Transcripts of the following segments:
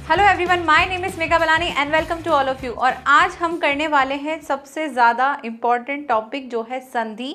Hello everyone, my name is Megha Balani and welcome to all of you. और आज हम करने वाले हैं सबसे ज़्यादा इम्पॉर्टेंट टॉपिक जो है संधि।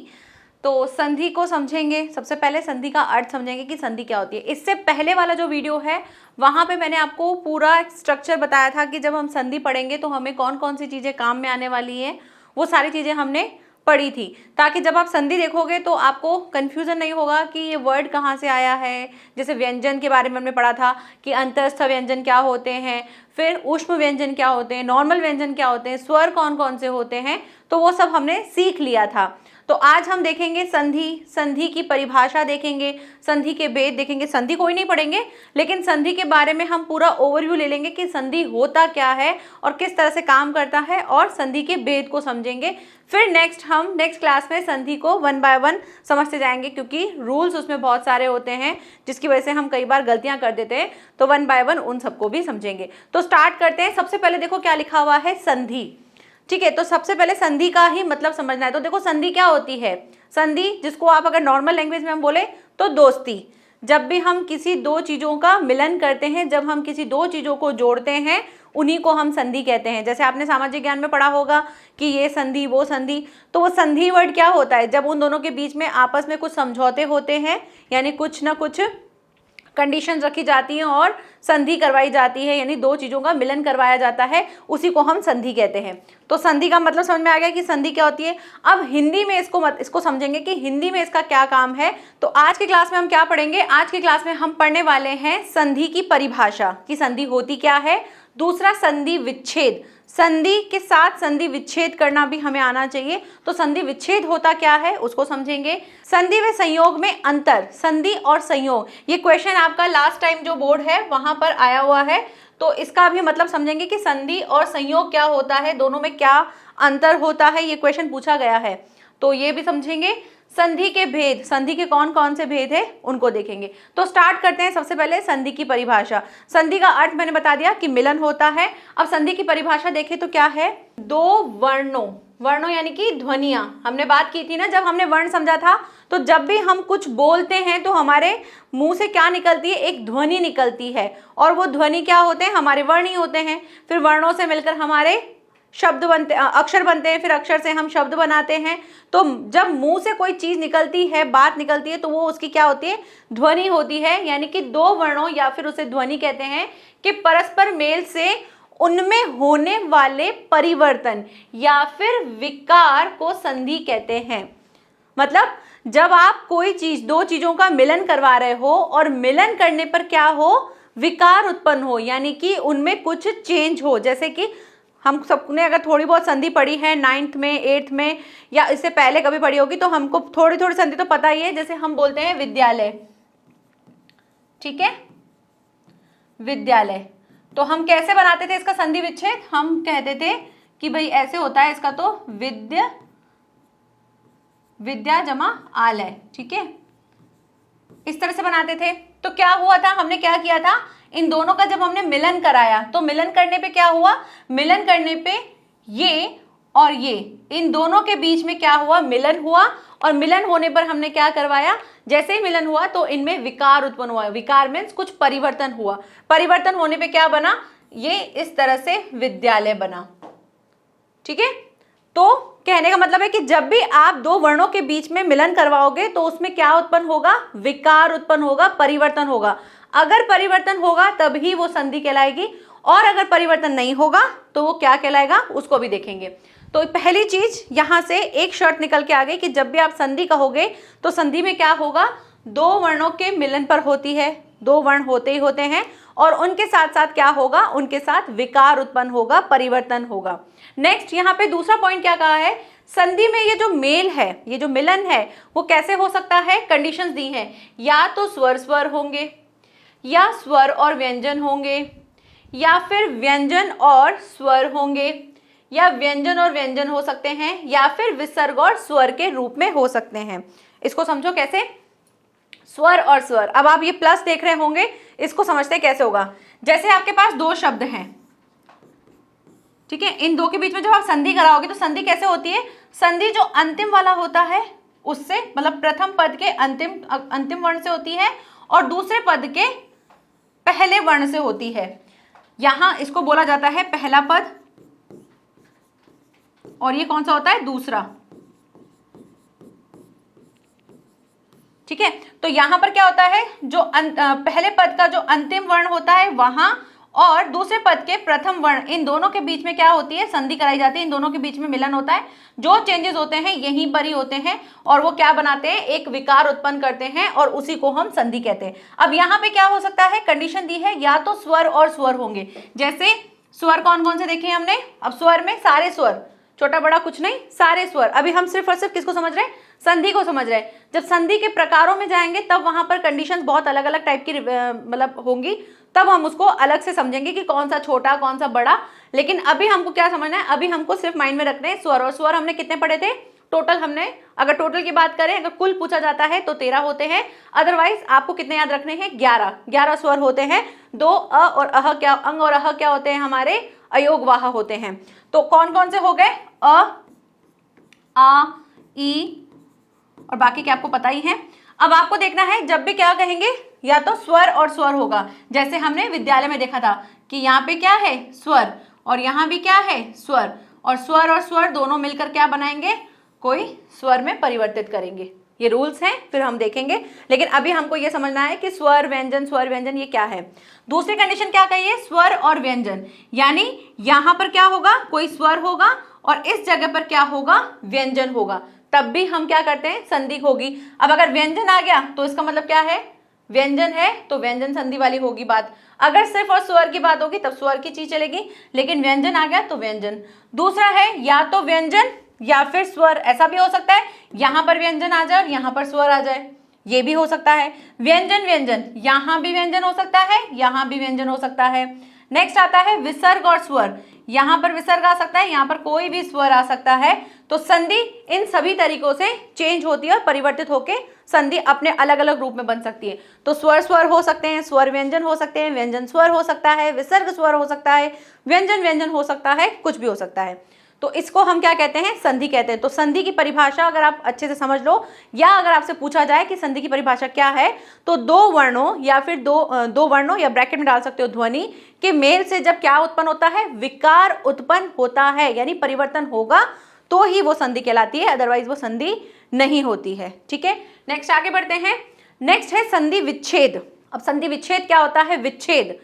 तो संधि को समझेंगे, सबसे पहले संधि का अर्थ समझेंगे कि संधि क्या होती है। इससे पहले वाला जो वीडियो है वहाँ पे मैंने आपको पूरा स्ट्रक्चर बताया था कि जब हम संधि पढ़ेंगे तो हमें कौन कौन सी चीज़ें काम में आने वाली हैं, वो सारी चीज़ें हमने पढ़ी थी, ताकि जब आप संधि देखोगे तो आपको कन्फ्यूज़न नहीं होगा कि ये वर्ड कहाँ से आया है। जैसे व्यंजन के बारे में हमने पढ़ा था कि अंतस्थ व्यंजन क्या होते हैं, फिर ऊष्म व्यंजन क्या होते हैं, नॉर्मल व्यंजन क्या होते हैं, स्वर कौन कौन से होते हैं, तो वो सब हमने सीख लिया था। तो आज हम देखेंगे संधि, संधि की परिभाषा देखेंगे, संधि के भेद देखेंगे। संधि कोई नहीं पढ़ेंगे, लेकिन संधि के बारे में हम पूरा ओवरव्यू ले लेंगे कि संधि होता क्या है और किस तरह से काम करता है, और संधि के भेद को समझेंगे। फिर नेक्स्ट क्लास में संधि को 1 बाय 1 समझते जाएंगे, क्योंकि रूल्स उसमें बहुत सारे होते हैं जिसकी वजह से हम कई बार गलतियां कर देते हैं। तो 1 बाय 1 उन सबको भी समझेंगे। तो स्टार्ट करते हैं। सबसे पहले देखो क्या लिखा हुआ है, संधि। ठीक है, तो सबसे पहले संधि का ही मतलब समझना है। तो देखो संधि क्या होती है। संधि, जिसको आप अगर नॉर्मल लैंग्वेज में हम बोले तो दोस्ती। जब भी हम किसी दो चीज़ों का मिलन करते हैं, जब हम किसी दो चीज़ों को जोड़ते हैं, उन्हीं को हम संधि कहते हैं। जैसे आपने सामाजिक ज्ञान में पढ़ा होगा कि ये संधि वो संधि। तो वो संधि वर्ड क्या होता है, जब उन दोनों के बीच में आपस में कुछ समझौते होते हैं, यानी कुछ ना कुछ कंडीशन रखी जाती हैं और संधि करवाई जाती है, यानी दो चीज़ों का मिलन करवाया जाता है, उसी को हम संधि कहते हैं। तो संधि का मतलब समझ में आ गया कि संधि क्या होती है। अब हिंदी में इसको समझेंगे कि हिंदी में इसका क्या काम है। तो आज की क्लास में हम क्या पढ़ेंगे, आज की क्लास में हम पढ़ने वाले हैं संधि की परिभाषा, कि संधि होती क्या है। दूसरा, संधि विच्छेद। संधि के साथ संधि विच्छेद करना भी हमें आना चाहिए। तो संधि विच्छेद होता क्या है उसको समझेंगे। संधि व संयोग में अंतर, संधि और संयोग, ये क्वेश्चन आपका लास्ट टाइम जो बोर्ड है वहां पर आया हुआ है। तो इसका भी मतलब समझेंगे कि संधि और संयोग क्या होता है, दोनों में क्या अंतर होता है, ये क्वेश्चन पूछा गया है, तो ये भी समझेंगे। संधि के भेद, संधि के कौन कौन से भेद है उनको देखेंगे। तो स्टार्ट करते हैं सबसे पहले संधि की परिभाषा। संधि का अर्थ मैंने बता दिया कि मिलन होता है। अब संधि की परिभाषा देखें तो क्या है, दो वर्णों यानी कि ध्वनियां। हमने बात की थी ना, जब हमने वर्ण समझा था, तो जब भी हम कुछ बोलते हैं तो हमारे मुंह से क्या निकलती है, एक ध्वनि निकलती है, और वो ध्वनि क्या होते हैं, हमारे वर्ण ही होते हैं। फिर वर्णों से मिलकर हमारे शब्द बनते, अक्षर बनते हैं, फिर अक्षर से हम शब्द बनाते हैं। तो जब मुंह से कोई चीज निकलती है, बात निकलती है, तो वो उसकी क्या होती है, ध्वनि होती है। यानी कि दो वर्णों या फिर उसे ध्वनि कहते हैं कि परस्पर मेल से उनमें होने वाले परिवर्तन या फिर विकार को संधि कहते हैं। मतलब जब आप कोई चीज, दो चीजों का मिलन करवा रहे हो और मिलन करने पर क्या हो, विकार उत्पन्न हो, यानी कि उनमें कुछ चेंज हो। जैसे कि हम सबने अगर थोड़ी बहुत संधि पढ़ी है 9th में, 8th में, या इससे पहले कभी पढ़ी होगी, तो हमको थोड़ी थोड़ी संधि तो पता ही है। जैसे हम बोलते हैं विद्यालय, ठीक है, विद्यालय, तो हम कैसे बनाते थे इसका संधि विच्छेद, हम कहते थे कि भाई ऐसे होता है इसका, तो विद्या जमा आलय, ठीक है, इस तरह से बनाते थे। तो क्या हुआ था, हमने क्या किया था, इन दोनों का जब हमने मिलन कराया, तो मिलन करने पे क्या हुआ, मिलन करने पे ये और ये, इन दोनों के बीच में क्या हुआ, मिलन हुआ, और मिलन होने पर हमने क्या करवाया, जैसे ही मिलन हुआ तो इनमें विकार उत्पन्न हुआ। विकार मीन्स कुछ परिवर्तन हुआ। परिवर्तन होने पे क्या बना, ये इस तरह से विद्यालय बना, ठीक है। तो कहने का मतलब है कि जब भी आप दो वर्णों के बीच में मिलन करवाओगे तो उसमें क्या उत्पन्न होगा, विकार उत्पन्न होगा, परिवर्तन होगा। अगर परिवर्तन होगा तभी वो संधि कहलाएगी, और अगर परिवर्तन नहीं होगा तो वो क्या कहलाएगा, उसको भी देखेंगे। तो पहली चीज यहां से एक शर्त निकल के आ गई कि जब भी आप संधि कहोगे तो संधि में क्या होगा, दो वर्णों के मिलन पर होती है, दो वर्ण होते ही होते हैं, और उनके साथ साथ क्या होगा, उनके साथ विकार उत्पन्न होगा, परिवर्तन होगा। नेक्स्ट यहाँ पे दूसरा पॉइंट क्या कहा है, संधि में ये जो मेल है, ये जो मिलन है, वो कैसे हो सकता है, कंडीशंस दी हैं, या तो स्वर स्वर होंगे, या स्वर और व्यंजन होंगे, या फिर व्यंजन और स्वर होंगे, या व्यंजन और व्यंजन हो सकते हैं, या फिर विसर्ग और स्वर के रूप में हो सकते हैं। इसको समझो कैसे, स्वर और स्वर। अब आप ये प्लस देख रहे होंगे, इसको समझते कैसे होगा। जैसे आपके पास दो शब्द हैं, ठीक है, इन दो के बीच में जब आप संधि कराओगे तो संधि कैसे होती है, संधि जो अंतिम वाला होता है उससे, मतलब प्रथम पद के अंतिम वर्ण से होती है, और दूसरे पद के पहले वर्ण से होती है। यहां इसको बोला जाता है पहला पद, और ये कौन सा होता है? दूसरा। ठीक है, तो यहां पर क्या होता है, जो पहले पद का जो अंतिम वर्ण होता है वहां और दूसरे पद के प्रथम वर्ण, इन दोनों के बीच में क्या होती है? संधि कराई जाती है। इन दोनों के बीच में मिलन होता है। जो चेंजेस होते हैं यहीं पर ही होते हैं और वो क्या बनाते हैं? एक विकार उत्पन्न करते हैं और उसी को हम संधि कहते हैं। अब यहाँ पे क्या हो सकता है? कंडीशन दी है या तो स्वर और स्वर होंगे। जैसे स्वर कौन कौन से देखे हमने? अब स्वर में सारे स्वर, छोटा बड़ा कुछ नहीं, सारे स्वर। अभी हम सिर्फ और सिर्फ किसको समझ रहे हैं? संधि को समझ रहे हैं। जब संधि के प्रकारों में जाएंगे तब वहां पर कंडीशंस बहुत अलग अलग टाइप की मतलब होंगी, तब हम उसको अलग से समझेंगे कि कौन सा छोटा कौन सा बड़ा। लेकिन अभी हमको क्या समझना है? अभी हमको सिर्फ माइंड में रखना है स्वर। और स्वर हमने कितने पढ़े थे टोटल? हमने अगर टोटल की बात करें, अगर कुल पूछा जाता है तो 13 होते हैं। अदरवाइज आपको कितने याद रखने हैं? 11 स्वर होते हैं। 2 अ और अह क्या, अंग और अह क्या होते हैं? हमारे अयोगवाह होते हैं। तो कौन कौन से हो गए? अ, आ, ई और बाकी क्या आपको पता ही है। अब आपको देखना है जब भी क्या कहेंगे, या तो स्वर और स्वर होगा। जैसे हमने विद्यालय में देखा था कि यहाँ पे क्या है? स्वर, और यहाँ भी क्या है? स्वर। और स्वर दोनों मिलकर क्या बनाएंगे? कोई स्वर में परिवर्तित करेंगे। ये रूल्स हैं, फिर हम देखेंगे। लेकिन अभी हमको ये समझना है कि स्वर व्यंजन ये क्या है। दूसरी कंडीशन क्या कही है? स्वर और व्यंजन, यानी यहाँ पर क्या होगा? कोई स्वर होगा और इस जगह पर क्या होगा? व्यंजन होगा। तब भी हम क्या करते हैं? संधि होगी। अब अगर व्यंजन आ गया तो इसका मतलब क्या है? व्यंजन है तो व्यंजन संधि वाली होगी बात। अगर सिर्फ और स्वर की बात होगी तब स्वर की चीज चलेगी, लेकिन व्यंजन आ गया तो व्यंजन। दूसरा है या तो व्यंजन या फिर स्वर, ऐसा भी हो सकता है यहां पर व्यंजन आ जाए और यहां पर स्वर आ जाए, ये भी हो सकता है। व्यंजन यहां भी व्यंजन हो सकता है, यहां भी व्यंजन हो सकता है। नेक्स्ट आता है विसर्ग और स्वर। यहां पर विसर्ग आ सकता है, यहां पर कोई भी स्वर आ सकता है। तो संधि इन सभी तरीकों से चेंज होती है और परिवर्तित होकर संधि अपने अलग अलग रूप में बन सकती है। तो स्वर हो सकते हैं, स्वर व्यंजन हो सकते हैं, व्यंजन स्वर हो सकता है, विसर्ग स्वर हो सकता है, व्यंजन हो सकता है, कुछ भी हो सकता है। तो इसको हम क्या कहते हैं? संधि कहते हैं। तो संधि की परिभाषा अगर आप अच्छे से समझ लो, या अगर आपसे पूछा जाए कि संधि की परिभाषा क्या है, तो दो वर्णों या फिर दो वर्णों या ब्रैकेट में डाल सकते हो ध्वनि के मेल से जब क्या उत्पन्न होता है? विकार उत्पन्न होता है, यानी परिवर्तन होगा तो ही वो संधि कहलाती है, अदरवाइज वो संधि नहीं होती है। ठीक है, नेक्स्ट आगे बढ़ते हैं। नेक्स्ट है संधि विच्छेद। अब संधि विच्छेद क्या होता है? विच्छेद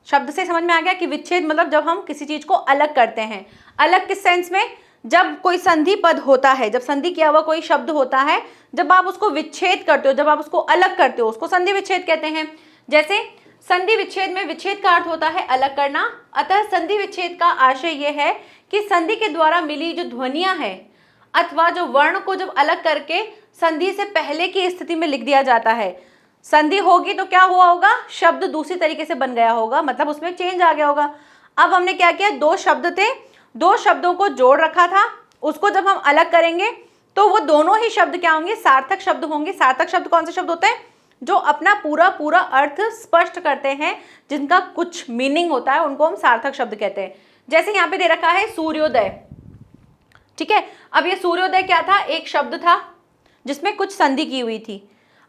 शब्द से समझ में आ गया कि विच्छेद मतलब जब हम किसी चीज को अलग करते हैं। अलग किस सेंस में? जब कोई संधि पद होता है, जब संधि किया हुआ कोई शब्द होता है, जब आप उसको विच्छेद करते हो, जब आप उसको अलग करते हो, उसको संधि विच्छेद कहते हैं। जैसे संधि विच्छेद में विच्छेद का अर्थ होता है अलग करना। अतः संधि विच्छेद का आशय यह है कि संधि के द्वारा मिली जो ध्वनियां हैं अथवा जो वर्ण को जब अलग करके संधि से पहले की स्थिति में लिख दिया जाता है, संधि होगी तो क्या हुआ होगा? शब्द दूसरी तरीके से बन गया होगा, मतलब उसमें चेंज आ गया होगा। अब हमने क्या किया? 2 शब्द थे, 2 शब्दों को जोड़ रखा था, उसको जब हम अलग करेंगे तो वो दोनों ही शब्द क्या होंगे? सार्थक शब्द होंगे। सार्थक शब्द कौन से शब्द होते हैं? जो अपना पूरा अर्थ स्पष्ट करते हैं, जिनका कुछ मीनिंग होता है, उनको हम सार्थक शब्द कहते हैं। जैसे यहाँ पे दे रखा है सूर्योदय। ठीक है, अब ये सूर्योदय क्या था? एक शब्द था जिसमें कुछ संधि की हुई थी।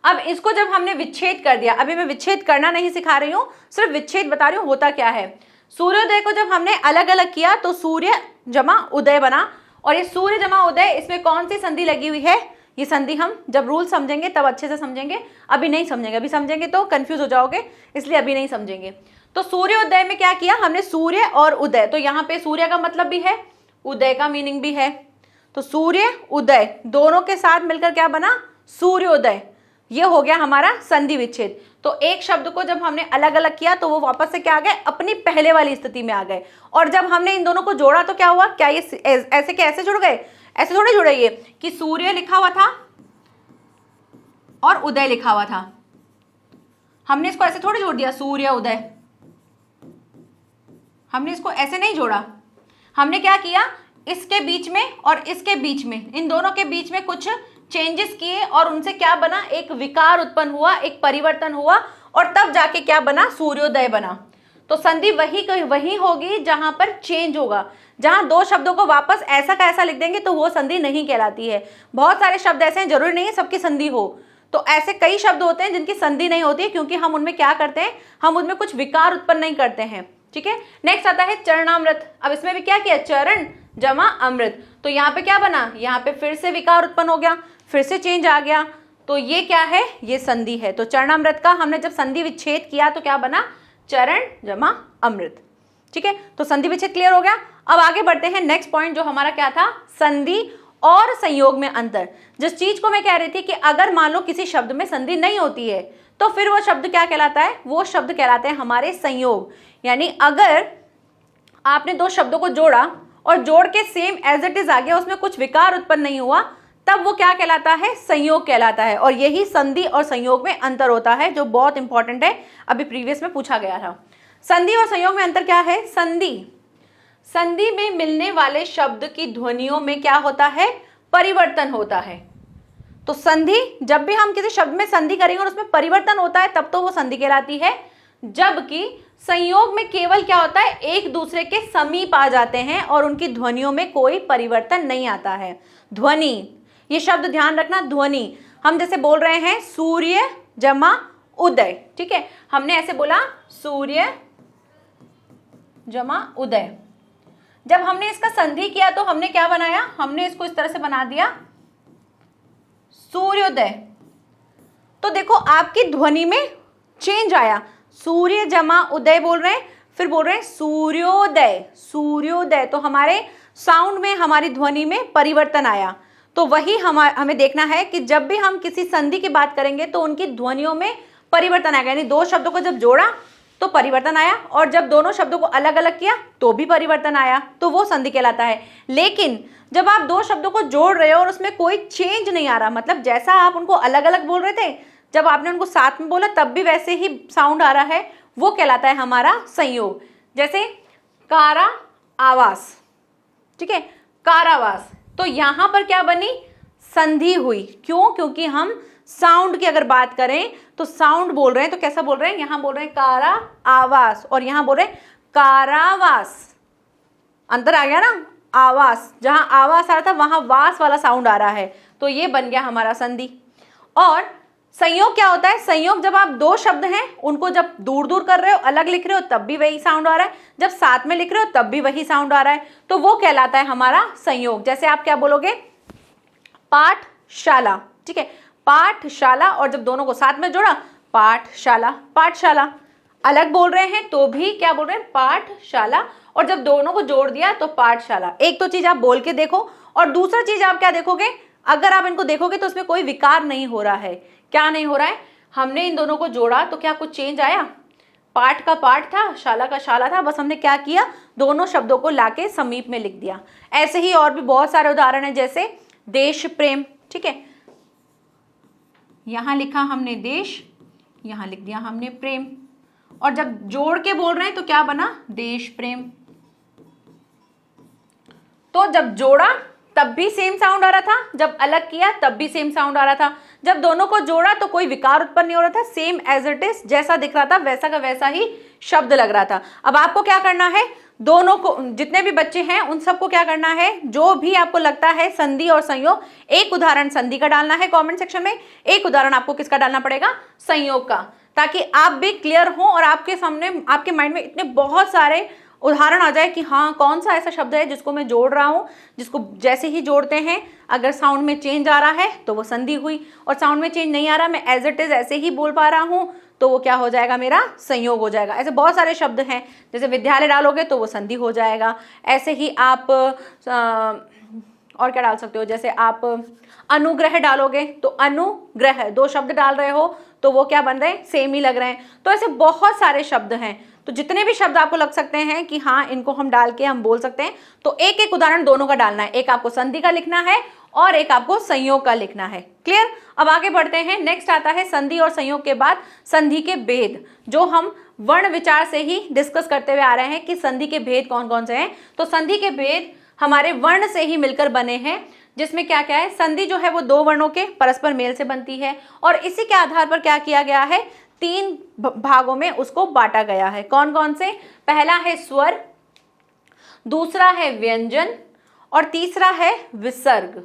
अब इसको जब हमने विच्छेद कर दिया, अभी मैं विच्छेद करना नहीं सिखा रही हूँ, सिर्फ विच्छेद बता रही हूँ होता क्या है। सूर्योदय को जब हमने अलग अलग किया तो सूर्य जमा उदय बना, और ये सूर्य जमा उदय, इसमें कौन सी संधि लगी हुई है? ये संधि हम जब रूल समझेंगे तब अच्छे से समझेंगे, अभी नहीं समझेंगे। अभी समझेंगे तो कंफ्यूज हो जाओगे, इसलिए अभी नहीं समझेंगे। तो सूर्योदय में क्या किया हमने? सूर्य और उदय। तो यहाँ पे सूर्य का मतलब भी है, उदय का मीनिंग भी है। तो सूर्य उदय दोनों के साथ मिलकर क्या बना? सूर्योदय। ये हो गया हमारा संधि विच्छेद। तो एक शब्द को जब हमने अलग अलग किया तो वो वापस से क्या आ गए? अपनी पहले वाली स्थिति में आ गए। और जब हमने इन दोनों को जोड़ा तो क्या हुआ? क्या ये ऐसे के ऐसे जुड़ गए? ऐसे थोड़े जुड़े ये कि सूर्य लिखा हुआ था और उदय लिखा हुआ था, हमने इसको ऐसे थोड़ी जोड़ दिया सूर्य उदय। हमने इसको ऐसे नहीं जोड़ा, हमने क्या किया? इसके बीच में और इसके बीच में, इन दोनों के बीच में कुछ चेंजेस किए और उनसे क्या बना? एक विकार उत्पन्न हुआ, एक परिवर्तन हुआ, और तब जाके क्या बना? सूर्योदय बना। तो संधि वही होगी जहां पर चेंज होगा। जहां 2 शब्दों को वापस ऐसा का ऐसा लिख देंगे तो वो संधि नहीं कहलाती है। बहुत सारे शब्द ऐसे हैं, जरूरी नहीं है सबकी संधि हो। तो ऐसे कई शब्द होते हैं जिनकी संधि नहीं होती, क्योंकि हम उनमें क्या करते हैं? हम उनमें कुछ विकार उत्पन्न नहीं करते हैं। ठीक है। नेक्स्ट आता है चरणामृत। अब इसमें भी क्या किया, चरण जमा अमृत, तो यहाँ पे क्या बना, यहाँ पे फिर से विकार उत्पन्न हो गया, फिर से चेंज आ गया, तो ये क्या है, ये संधि है। तो चरणामृत का हमने जब संधि विच्छेद किया तो क्या बना, चरण जमा अमृत। ठीक है, तो संधि विच्छेद क्लियर हो गया। अब आगे बढ़ते हैं, नेक्स्ट पॉइंट जो हमारा क्या था, संधि और संयोग में अंतर। जिस चीज को मैं कह रही थी कि अगर मान लो किसी शब्द में संधि नहीं होती है तो फिर वो शब्द क्या कहलाता है, वो शब्द कहलाते हैं हमारे संयोग। यानी अगर आपने दो शब्दों को जोड़ा और जोड़ के सेम एज इट इज आ गया, उसमें कुछ विकार उत्पन्न नहीं हुआ, तब वो क्या कहलाता है, संयोग कहलाता है। और यही संधि और संयोग में अंतर होता है, जो बहुत इंपॉर्टेंट है, अभी प्रीवियस में पूछा गया था। संधि और संयोग में अंतर क्या है, संधि में मिलने वाले शब्द की ध्वनियों में क्या होता है, परिवर्तन होता है। तो संधि, जब भी हम किसी शब्द में संधि करेंगे और उसमें परिवर्तन होता है तब तो वो संधि कहलाती है, जबकि संयोग में केवल क्या होता है, एक दूसरे के समीप आ जाते हैं और उनकी ध्वनियों में कोई परिवर्तन नहीं आता है। ध्वनि, ये शब्द ध्यान रखना, ध्वनि, हम जैसे बोल रहे हैं सूर्य जमा उदय, ठीक है, हमने ऐसे बोला सूर्य जमा उदय। जब हमने इसका संधि किया तो हमने क्या बनाया, हमने इसको इस तरह से बना दिया सूर्योदय। तो देखो आपकी ध्वनि में चेंज आया, सूर्य जमा उदय बोल रहे हैं, फिर बोल रहे हैं सूर्योदय, तो हमारे साउंड में, हमारी ध्वनि में परिवर्तन आया। तो वही हमें देखना है कि जब भी हम किसी संधि की बात करेंगे तो उनकी ध्वनियों में परिवर्तन आएगा। यानी दो शब्दों को जब जोड़ा तो परिवर्तन आया, और जब दोनों शब्दों को अलग अलग किया तो भी परिवर्तन आया, तो वो संधि कहलाता है। लेकिन जब आप दो शब्दों को जोड़ रहे हो और उसमें कोई चेंज नहीं आ रहा, मतलब जैसा आप उनको अलग अलग बोल रहे थे, जब आपने उनको साथ में बोला तब भी वैसे ही साउंड आ रहा है, वो कहलाता है हमारा संयोग। जैसे कारा आवास, ठीक है, कारावास, तो यहां पर क्या बनी, संधि हुई। क्यों, क्योंकि हम साउंड की अगर बात करें तो साउंड बोल रहे हैं, तो कैसा बोल रहे हैं, यहां बोल रहे हैं कारा आवास और यहां बोल रहे हैं कारावास, अंतर आ गया ना, आवास, जहां आवास आ रहा था वहां वास वाला साउंड आ रहा है, तो ये बन गया हमारा संधि। और संयोग क्या होता है, संयोग जब आप दो शब्द हैं उनको जब दूर दूर कर रहे हो, अलग लिख रहे हो, तब भी वही साउंड आ रहा है, जब साथ में लिख रहे हो तब भी वही साउंड आ रहा है, तो वो कहलाता है हमारा संयोग। जैसे आप क्या बोलोगे, पाठशाला, ठीक है, पाठशाला, और जब दोनों को साथ में जोड़ा पाठशाला, पाठशाला, अलग बोल रहे हैं तो भी क्या बोल रहे हैं, पाठशाला, और जब दोनों को जोड़ दिया तो पाठशाला। एक तो चीज आप बोल के देखो, और दूसरा चीज आप क्या देखोगे, अगर आप इनको देखोगे तो उसमें कोई विकार नहीं हो रहा है। क्या नहीं हो रहा है, हमने इन दोनों को जोड़ा तो क्या कुछ चेंज आया, पाठ का पाठ था, शाला का शाला था, बस हमने क्या किया, दोनों शब्दों को लाके समीप में लिख दिया। ऐसे ही और भी बहुत सारे उदाहरण हैं, जैसे देश प्रेम, ठीक है, यहां लिखा हमने देश, यहां लिख दिया हमने प्रेम, और जब जोड़ के बोल रहे हैं तो क्या बना, देश प्रेम। तो जब जोड़ा तब भी सेम साउंड आ रहा था, जब अलग किया तब भी सेम साउंड आ रहा था, जब दोनों को जोड़ा तो कोई विकार उत्पन्न नहीं हो रहा था, सेम एज इट इज, जैसा दिख रहा था वैसा का वैसा ही शब्द लग रहा था। अब आपको क्या करना है, दोनों को, जितने भी बच्चे हैं उन सबको क्या करना है, जो भी आपको लगता है संधि और संयोग, एक उदाहरण संधि का डालना है कमेंट सेक्शन में, एक उदाहरण आपको किसका डालना पड़ेगा, संयोग का, ताकि आप भी क्लियर हो और आपके सामने, आपके माइंड में इतने बहुत सारे उदाहरण आ जाए कि हाँ कौन सा ऐसा शब्द है जिसको मैं जोड़ रहा हूँ, जिसको जैसे ही जोड़ते हैं अगर साउंड में चेंज आ रहा है तो वो संधि हुई, और साउंड में चेंज नहीं आ रहा, मैं एज इट इज ऐसे ही बोल पा रहा हूँ, तो वो क्या हो जाएगा, मेरा संयोग हो जाएगा। ऐसे बहुत सारे शब्द हैं, जैसे विद्यालय डालोगे तो वो संधि हो जाएगा। ऐसे ही आप और क्या डाल सकते हो, जैसे आप अनुग्रह डालोगे तो अनुग्रह, दो शब्द डाल रहे हो तो वो क्या बन रहे हैं, सेम ही लग रहे हैं। तो ऐसे बहुत सारे शब्द हैं, तो जितने भी शब्द आपको लग सकते हैं कि हाँ इनको हम डाल के हम बोल सकते हैं, तो एक एक उदाहरण दोनों का डालना है, एक आपको संधि का लिखना है और एक आपको संयोग का लिखना है। क्लियर। अब आगे बढ़ते हैं, नेक्स्ट आता है संधि और संयोग के बाद संधि के भेद, जो हम वर्ण विचार से ही डिस्कस करते हुए आ रहे हैं कि संधि के भेद कौन कौन से हैं। तो संधि के भेद हमारे वर्ण से ही मिलकर बने हैं, जिसमें क्या क्या है, संधि जो है वो दो वर्णों के परस्पर मेल से बनती है, और इसी के आधार पर क्या किया गया है, तीन भागों में उसको बांटा गया है। कौन कौन से, पहला है स्वर, दूसरा है व्यंजन और तीसरा है विसर्ग।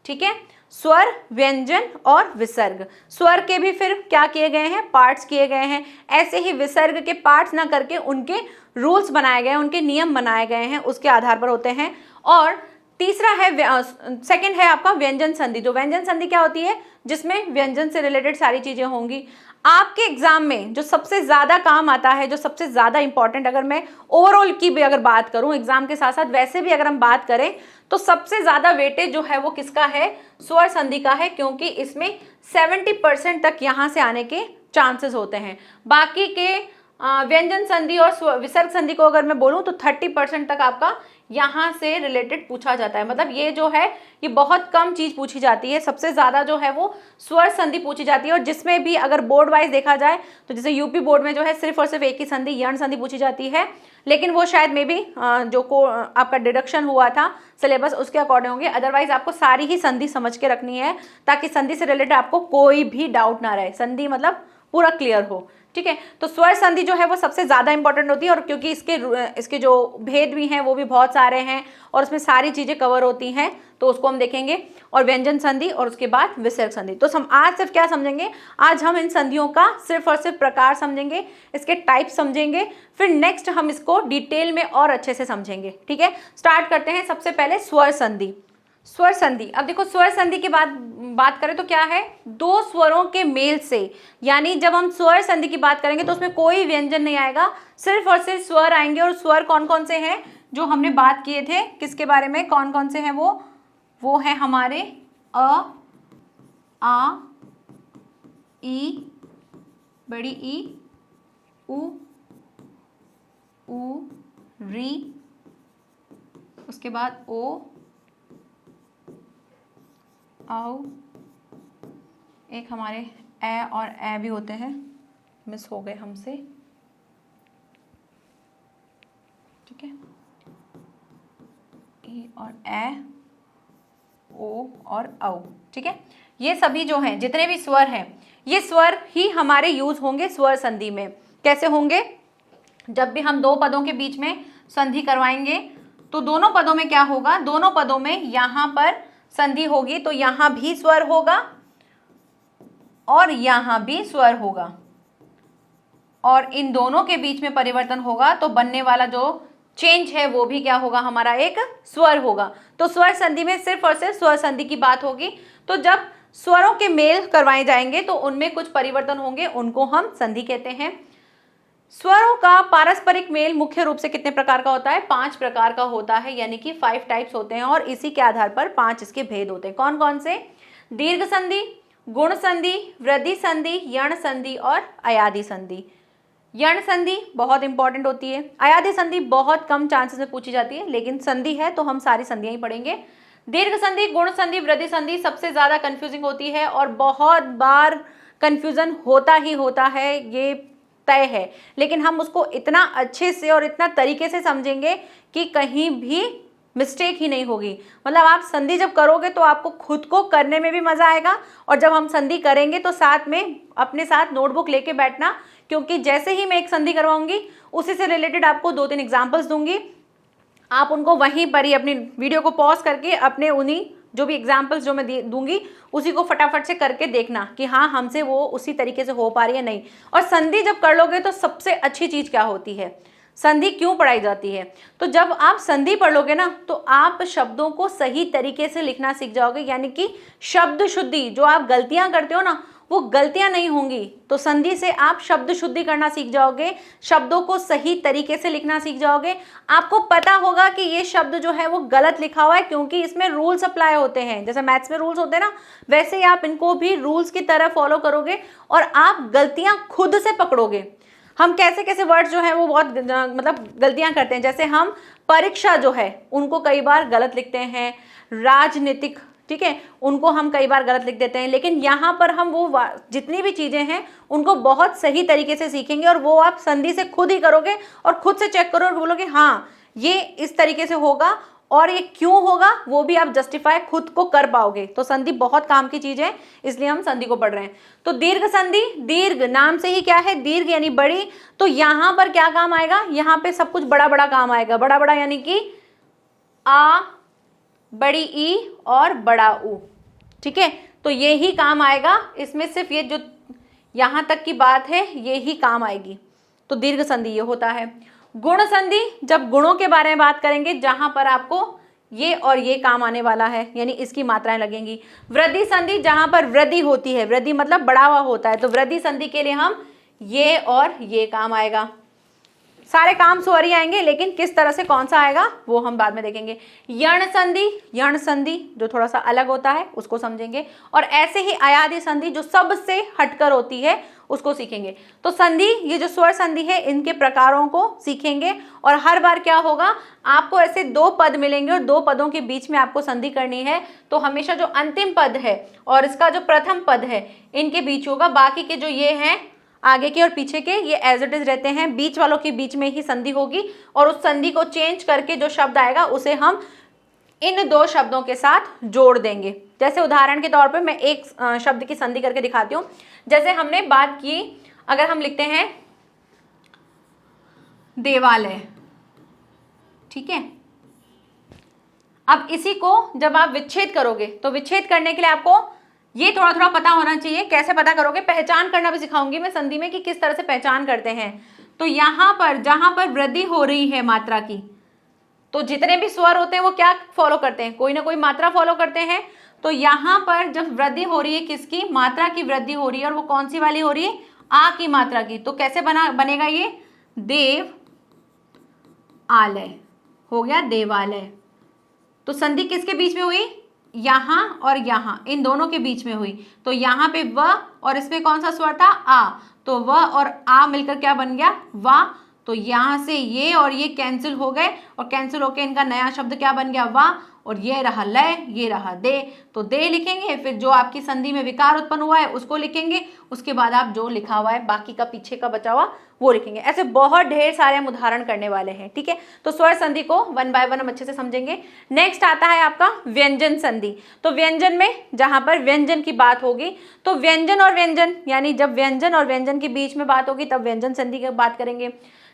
ठीक है, स्वर, व्यंजन और विसर्ग। स्वर के भी फिर क्या किए गए हैं, पार्ट्स किए गए हैं। ऐसे ही विसर्ग के पार्ट्स ना करके उनके रूल्स बनाए गए, उनके नियम बनाए गए हैं, उसके आधार पर होते हैं। और तीसरा है, सेकंड है आपका व्यंजन संधि। जो व्यंजन संधि क्या होती है, जिसमें व्यंजन से रिलेटेड सारी चीजें होंगी। आपके एग्जाम में जो सबसे ज्यादा काम आता है, जो सबसे ज्यादा इंपॉर्टेंट, अगर मैं ओवरऑल की भी अगर बात करूं एग्जाम के साथ साथ वैसे भी अगर हम बात करें, तो सबसे ज्यादा वेटेज जो है वो किसका है, स्वर संधि का है, क्योंकि इसमें 70% तक यहां से आने के चांसेस होते हैं। बाकी के व्यंजन संधि और विसर्ग संधि को अगर मैं बोलूं तो 30% तक आपका यहां से रिलेटेड पूछा जाता है। मतलब ये जो है ये बहुत कम चीज पूछी जाती है, सबसे ज्यादा जो है वो स्वर संधि पूछी जाती है। और जिसमें भी अगर बोर्ड वाइज देखा जाए तो जैसे यूपी बोर्ड में जो है सिर्फ और सिर्फ एक ही संधि, यण संधि पूछी जाती है, लेकिन वो शायद मे बी जो आपका डिडक्शन हुआ था सिलेबस उसके अकॉर्डिंग होंगे। अदरवाइज आपको सारी ही संधि समझ के रखनी है, ताकि संधि से रिलेटेड आपको कोई भी डाउट ना रहे, संधि मतलब पूरा क्लियर हो। ठीक है, तो स्वर संधि जो है वो सबसे ज्यादा इंपॉर्टेंट होती है, और क्योंकि इसके जो भेद भी हैं वो भी बहुत सारे हैं और उसमें सारी चीजें कवर होती हैं, तो उसको हम देखेंगे। और व्यंजन संधि और उसके बाद विसर्ग संधि। तो हम आज सिर्फ क्या समझेंगे, आज हम इन संधियों का सिर्फ और सिर्फ प्रकार समझेंगे, इसके टाइप समझेंगे, फिर नेक्स्ट हम इसको डिटेल में और अच्छे से समझेंगे। ठीक है, स्टार्ट करते हैं। सबसे पहले स्वर संधि। स्वर संधि, अब देखो स्वर संधि की बात करें तो क्या है, दो स्वरों के मेल से, यानी जब हम स्वर संधि की बात करेंगे तो उसमें कोई व्यंजन नहीं आएगा, सिर्फ और सिर्फ स्वर आएंगे। और स्वर कौन कौन से हैं जो हमने बात किए थे, किसके बारे में, कौन कौन से हैं वो है हमारे अ, आ, ई, बड़ी ई, उ, री, उसके बाद ओ, आओ, एक हमारे ए और ए भी होते हैं, मिस हो गए हमसे। ठीक है, ए और ए, ओ और औ। ठीक है, ये सभी जो हैं, जितने भी स्वर हैं, ये स्वर ही हमारे यूज होंगे स्वर संधि में। कैसे होंगे, जब भी हम दो पदों के बीच में संधि करवाएंगे तो दोनों पदों में क्या होगा, दोनों पदों में यहां पर संधि होगी, तो यहां भी स्वर होगा और यहां भी स्वर होगा, और इन दोनों के बीच में परिवर्तन होगा, तो बनने वाला जो चेंज है वो भी क्या होगा, हमारा एक स्वर होगा। तो स्वर संधि में सिर्फ और सिर्फ स्वर संधि की बात होगी। तो जब स्वरों के मेल करवाए जाएंगे तो उनमें कुछ परिवर्तन होंगे, उनको हम संधि कहते हैं। स्वरों का पारस्परिक मेल मुख्य रूप से कितने प्रकार का होता है, 5 प्रकार का होता है, यानी कि 5 टाइप्स होते हैं, और इसी के आधार पर 5 इसके भेद होते हैं। कौन कौन से, दीर्घ संधि, गुण संधि, वृद्धि संधि, यण संधि और अयादि संधि। यण संधि बहुत इंपॉर्टेंट होती है, अयादि संधि बहुत कम चांसेस में पूछी जाती है, लेकिन संधि है तो हम सारी संधियां ही पढ़ेंगे। दीर्घ संधि, गुण संधि, वृद्धि संधि सबसे ज्यादा कंफ्यूजिंग होती है, और बहुत बार कंफ्यूजन होता ही होता है, ये तय है, लेकिन हम उसको इतना अच्छे से और इतना तरीके से समझेंगे कि कहीं भी मिस्टेक ही नहीं होगी। मतलब आप संधि जब करोगे तो आपको खुद को करने में भी मजा आएगा, और जब हम संधि करेंगे तो साथ में अपने साथ नोटबुक लेके बैठना, क्योंकि जैसे ही मैं एक संधि करवाऊंगी उसी से रिलेटेड आपको 2-3 एग्जाम्पल्स दूंगी, आप उनको वहीं पर ही अपनी वीडियो को पॉज करके अपने उन्हीं जो भी एग्जाम्पल्स जो मैं दूंगी उसी को फटाफट से करके देखना कि हाँ हमसे वो उसी तरीके से हो पा रही है नहीं। और संधि जब कर लोगे तो सबसे अच्छी चीज क्या होती है, संधि क्यों पढ़ाई जाती है, तो जब आप संधि पढ़ लोगे ना तो आप शब्दों को सही तरीके से लिखना सीख जाओगे, यानी कि शब्द शुद्धि, जो आप गलतियां करते हो ना वो गलतियां नहीं होंगी। तो संधि से आप शब्द शुद्धि करना सीख जाओगे, शब्दों को सही तरीके से लिखना सीख जाओगे। आपको पता होगा कि ये शब्द जो है वो गलत लिखा हुआ है, क्योंकि इसमें रूल्स अप्लाई होते हैं। जैसे मैथ्स में रूल्स होते हैं ना, वैसे ही आप इनको भी रूल्स की तरह फॉलो करोगे और आप गलतियां खुद से पकड़ोगे। हम कैसे कैसे वर्ड्स जो है वो बहुत मतलब गलतियां करते हैं, जैसे हम परीक्षा जो है उनको कई बार गलत लिखते हैं, राजनीतिक, ठीक है, उनको हम कई बार गलत लिख देते हैं, लेकिन यहाँ पर हम वो जितनी भी चीजें हैं उनको बहुत सही तरीके से सीखेंगे, और वो आप संधि से खुद ही करोगे और खुद से चेक करो और बोलोगे हाँ ये इस तरीके से होगा, और ये क्यों होगा वो भी आप जस्टिफाई खुद को कर पाओगे। तो संधि बहुत काम की चीज है, इसलिए हम संधि को पढ़ रहे हैं। तो दीर्घ संधि, दीर्घ नाम से ही क्या है, दीर्घ यानी बड़ी, तो यहां पर क्या काम आएगा, यहां पे सब कुछ बड़ा बड़ा काम आएगा। बड़ा बड़ा यानी कि आ, बड़ी ई और बड़ा ऊ, ठीक है, तो ये ही काम आएगा इसमें, सिर्फ ये जो यहाँ तक की बात है ये ही काम आएगी। तो दीर्घ संधि ये होता है। गुण संधि, जब गुणों के बारे में बात करेंगे जहां पर आपको ये और ये काम आने वाला है, यानी इसकी मात्राएं लगेंगी। वृद्धि संधि, जहां पर वृद्धि होती है, वृद्धि मतलब बढ़ावा होता है, तो वृद्धि संधि के लिए हम ये और ये काम आएगा। सारे काम स्वरी आएंगे, लेकिन किस तरह से कौन सा आएगा वो हम बाद में देखेंगे। यण संधि, यण संधि जो थोड़ा सा अलग होता है उसको समझेंगे, और ऐसे ही अयादि संधि जो सबसे हटकर होती है उसको सीखेंगे। तो संधि, ये जो स्वर संधि है इनके प्रकारों को सीखेंगे, और हर बार क्या होगा, आपको ऐसे 2 पद मिलेंगे और 2 पदों के बीच में आपको संधि करनी है। तो हमेशा जो अंतिम पद है और इसका जो प्रथम पद है इनके बीच होगा, बाकी के जो ये हैं आगे के और पीछे के ये एज इट इज रहते हैं, बीच वालों के बीच में ही संधि होगी, और उस संधि को चेंज करके जो शब्द आएगा उसे हम इन 2 शब्दों के साथ जोड़ देंगे। जैसे उदाहरण के तौर पे मैं एक शब्द की संधि करके दिखाती हूँ। जैसे हमने बात की, अगर हम लिखते हैं देवालय, ठीक है, अब इसी को जब आप विच्छेद करोगे तो विच्छेद करने के लिए आपको ये थोड़ा थोड़ा पता होना चाहिए। कैसे पता करोगे, पहचान करना भी सिखाऊंगी मैं संधि में कि किस तरह से पहचान करते हैं। तो यहाँ पर जहां पर वृद्धि हो रही है मात्रा की, तो जितने भी स्वर होते हैं वो क्या फॉलो करते हैं, कोई ना कोई मात्रा फॉलो करते हैं। तो यहाँ पर जब वृद्धि हो रही है, किसकी मात्रा की वृद्धि हो रही है, और वो कौन सी वाली हो रही है, आ की मात्रा की, तो कैसे बनेगा ये देव आलय, हो गया देवालय। तो संधि किसके बीच में हुई, यहाँ और यहाँ, इन दोनों के बीच में हुई। तो यहाँ पे व और इसमें कौन सा स्वर था, आ, तो व और आ मिलकर क्या बन गया, वा। तो यहाँ से ये और ये कैंसिल हो गए, और कैंसिल होकर इनका नया शब्द क्या बन गया, वा, और ये रहा लय, ये रहा दे। तो दे लिखेंगे, फिर जो आपकी संधि में विकार उत्पन्न हुआ है उसको लिखेंगे, उसके बाद आप जो लिखा हुआ है बाकी का पीछे का बचा हुआ वो लिखेंगे। ऐसे बहुत ढेर सारे हम उदाहरण करने वाले हैं, ठीक है। तो स्वर संधि को 1 बाय 1 हम अच्छे से समझेंगे। नेक्स्ट आता है आपका व्यंजन संधि। तो व्यंजन में जहां पर व्यंजन की बात होगी, तो व्यंजन और व्यंजन, यानी जब व्यंजन और व्यंजन के बीच में बात होगी तब व्यंजन संधि की बात करेंगे।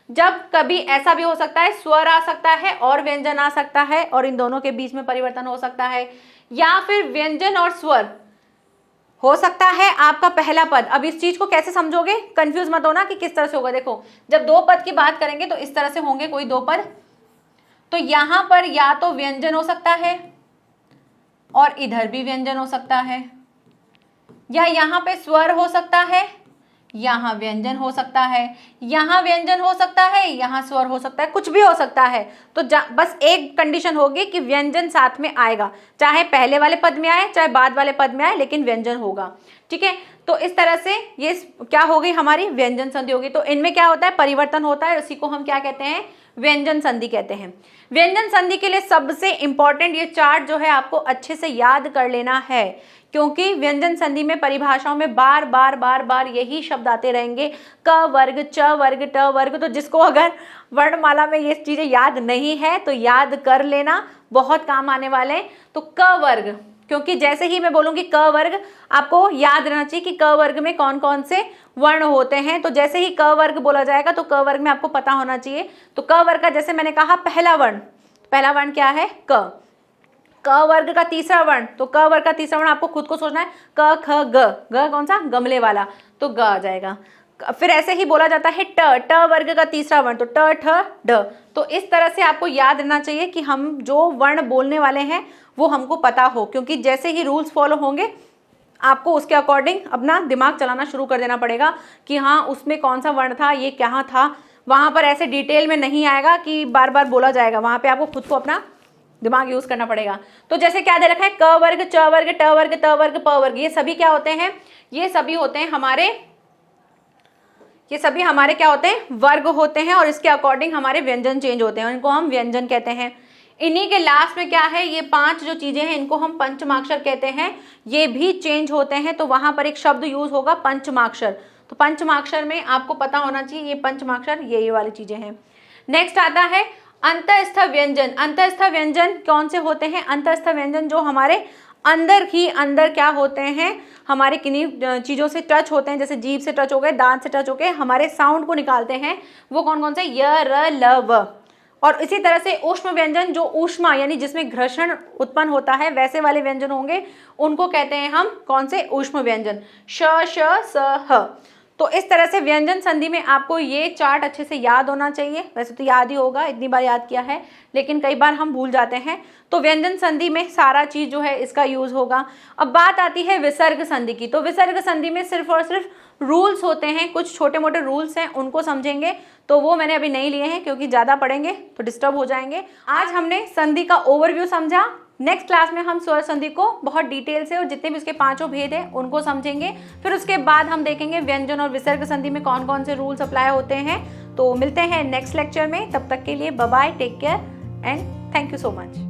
जब कभी ऐसा भी हो सकता है स्वर आ सकता है और व्यंजन आ सकता है, और इन दोनों के बीच में परिवर्तन हो सकता है, या फिर व्यंजन और स्वर हो सकता है आपका पहला पद। अब इस चीज को कैसे समझोगे, कंफ्यूज मत होना कि किस तरह से होगा। देखो, जब 2 पद की बात करेंगे तो इस तरह से होंगे कोई 2 पद। तो यहां पर या तो व्यंजन हो सकता है और इधर भी व्यंजन हो सकता है, या यहां पे स्वर हो सकता है, यहाँ व्यंजन हो सकता है, यहाँ व्यंजन हो सकता है, यहाँ स्वर हो सकता है, कुछ भी हो सकता है। तो बस एक कंडीशन होगी कि व्यंजन साथ में आएगा, चाहे पहले वाले पद में आए चाहे बाद वाले पद में आए, लेकिन व्यंजन होगा, ठीक है। तो इस तरह से ये क्या हो गई, हमारी व्यंजन संधि होगी। तो इनमें क्या होता है, परिवर्तन होता है, उसी को हम क्या कहते हैं, व्यंजन संधि कहते हैं। व्यंजन संधि के लिए सबसे इंपॉर्टेंट ये चार्ट जो है आपको अच्छे से याद कर लेना है, क्योंकि व्यंजन संधि में परिभाषाओं में बार बार बार बार यही शब्द आते रहेंगे, क वर्ग, च वर्ग, ट वर्ग। तो जिसको अगर वर्णमाला में ये चीजें याद नहीं है तो याद कर लेना, बहुत काम आने वाले हैं। तो क वर्ग, क्योंकि जैसे ही मैं बोलूंगी क वर्ग, आपको याद रहना चाहिए कि क वर्ग में कौन कौन से वर्ण होते हैं। तो जैसे ही क वर्ग बोला जाएगा तो क वर्ग में आपको पता होना चाहिए। तो क वर्ग का जैसे मैंने कहा पहला वर्ण क्या है, क। क वर्ग का तीसरा वर्ण, तो क वर्ग का तीसरा वर्ण आपको खुद को सोचना है, क ख ग, ग कौन सा, गमले वाला, तो ग आ जाएगा। फिर ऐसे ही बोला जाता है ट वर्ग का तीसरा वर्ण, तो ट ठ ड। तो इस तरह से आपको याद रहना चाहिए कि हम जो वर्ण बोलने वाले हैं वो हमको पता हो, क्योंकि जैसे ही रूल्स फॉलो होंगे आपको उसके अकॉर्डिंग अपना दिमाग चलाना शुरू कर देना पड़ेगा कि हाँ उसमें कौन सा वर्ण था, ये क्या था। वहाँ पर ऐसे डिटेल में नहीं आएगा कि बार बार बोला जाएगा, वहाँ पे आपको खुद को अपना दिमाग यूज करना पड़ेगा। तो जैसे क्या दे रखा है, क वर्ग, च वर्ग, ट वर्ग, त वर्ग, प वर्ग, ये सभी क्या होते हैं, ये सभी होते हैं हमारे क्या होते हैं, वर्ग होते हैं, और इसके अकॉर्डिंग हमारे व्यंजन चेंज होते हैं, इनको हम व्यंजन कहते हैं। इन्हीं के लास्ट में क्या है, ये 5 जो चीजें हैं इनको हम पंचमाक्षर कहते हैं, ये भी चेंज होते हैं। तो वहां पर एक शब्द यूज होगा पंचमाक्षर। तो पंचमाक्षर में आपको पता होना चाहिए ये पंचमाक्षर ये वाली चीजें हैं। नेक्स्ट आता है अंतःस्थ व्यंजन। अंतःस्थ व्यंजन कौन से होते हैं, अंतःस्थ व्यंजन जो हमारे अंदर ही अंदर क्या होते हैं, हमारे किन्हीं चीज़ों से टच होते हैं, जैसे जीभ से टच हो गए, दांत से टच हो गए, हमारे साउंड को निकालते हैं, वो कौन कौन से, य र ल व। और इसी तरह से ऊष्म व्यंजन, जो ऊष्मा यानी जिसमें घर्षण उत्पन्न होता है वैसे वाले व्यंजन होंगे, उनको कहते हैं हम कौन से, ऊष्म व्यंजन, श, श, स, ह। तो इस तरह से व्यंजन संधि में आपको ये चार्ट अच्छे से याद होना चाहिए। वैसे तो याद ही होगा, इतनी बार याद किया है, लेकिन कई बार हम भूल जाते हैं। तो व्यंजन संधि में सारा चीज जो है इसका यूज होगा। अब बात आती है विसर्ग संधि की। तो विसर्ग संधि में सिर्फ और सिर्फ रूल्स होते हैं, कुछ छोटे मोटे रूल्स हैं, उनको समझेंगे। तो वो मैंने अभी नहीं लिए हैं क्योंकि ज़्यादा पढ़ेंगे तो डिस्टर्ब हो जाएंगे। आज हमने संधि का ओवरव्यू समझा। नेक्स्ट क्लास में हम स्वर संधि को बहुत डिटेल से और जितने भी उसके पांचों भेद हैं उनको समझेंगे। फिर उसके बाद हम देखेंगे व्यंजन और विसर्ग संधि में कौन कौन से रूल्स अप्लाई होते हैं। तो मिलते हैं नेक्स्ट लेक्चर में, तब तक के लिए bye bye, take care and thank you so much.